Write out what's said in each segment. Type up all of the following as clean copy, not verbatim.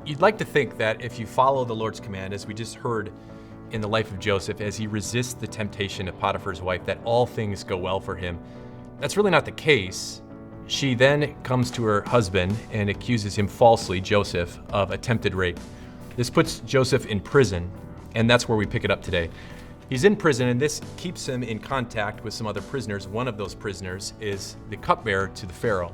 You'd like to think that if you follow the Lord's command, as we just heard in the life of Joseph, as he resists the temptation of Potiphar's wife, that all things go well for him. That's really not the case. She then comes to her husband and accuses him falsely, Joseph, of attempted rape. This puts Joseph in prison, and that's where we pick it up today. He's in prison, and this keeps him in contact with some other prisoners. One of those prisoners is the cupbearer to the Pharaoh.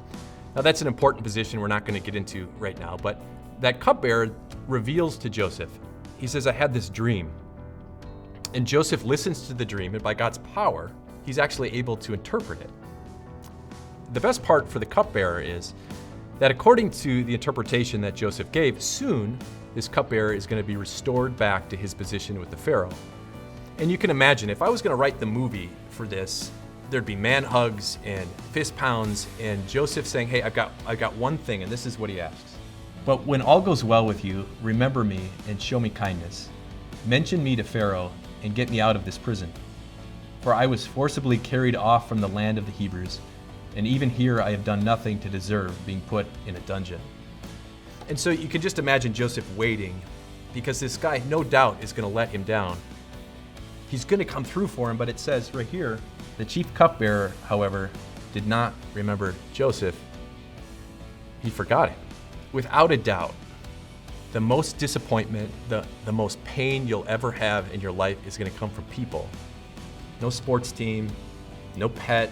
Now, that's an important position we're not going to get into right now, but that cupbearer reveals to Joseph. He says, I had this dream. And Joseph listens to the dream, and by God's power, he's actually able to interpret it. The best part for the cupbearer is that according to the interpretation that Joseph gave, soon this cupbearer is going to be restored back to his position with the Pharaoh. And you can imagine, if I was going to write the movie for this, there'd be man hugs and fist pounds, and Joseph saying, hey, I've got one thing, and this is what he asks. But when all goes well with you, remember me and show me kindness. Mention me to Pharaoh and get me out of this prison. For I was forcibly carried off from the land of the Hebrews, and even here I have done nothing to deserve being put in a dungeon. And so you can just imagine Joseph waiting, because this guy, no doubt, is going to let him down. He's going to come through for him, but it says right here, the chief cupbearer, however, did not remember Joseph. He forgot him. Without a doubt, the most disappointment, the most pain you'll ever have in your life is going to come from people. No sports team, no pet,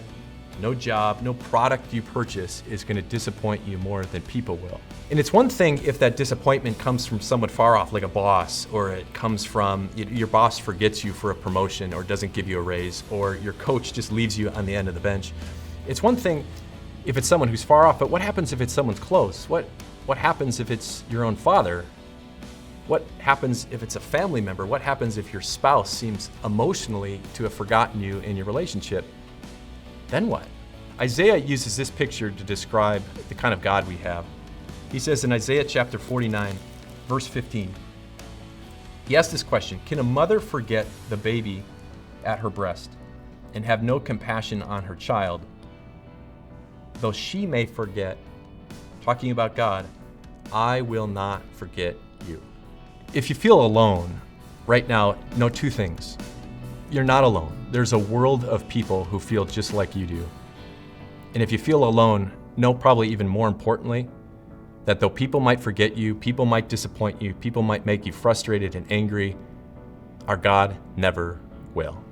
no job, no product you purchase is going to disappoint you more than people will. And it's one thing if that disappointment comes from someone far off, like a boss, or it comes from your boss forgets you for a promotion or doesn't give you a raise, or your coach just leaves you on the end of the bench. It's one thing if it's someone who's far off, but what happens if it's someone close? What happens if it's your own father? What happens if it's a family member? What happens if your spouse seems emotionally to have forgotten you in your relationship? Then what? Isaiah uses this picture to describe the kind of God we have. He says in Isaiah chapter 49, verse 15, he asks this question, can a mother forget the baby at her breast and have no compassion on her child? Though she may forget, talking about God, I will not forget you. If you feel alone right now, know two things. You're not alone. There's a world of people who feel just like you do. And if you feel alone, know probably even more importantly, that though people might forget you, people might disappoint you, people might make you frustrated and angry, our God never will.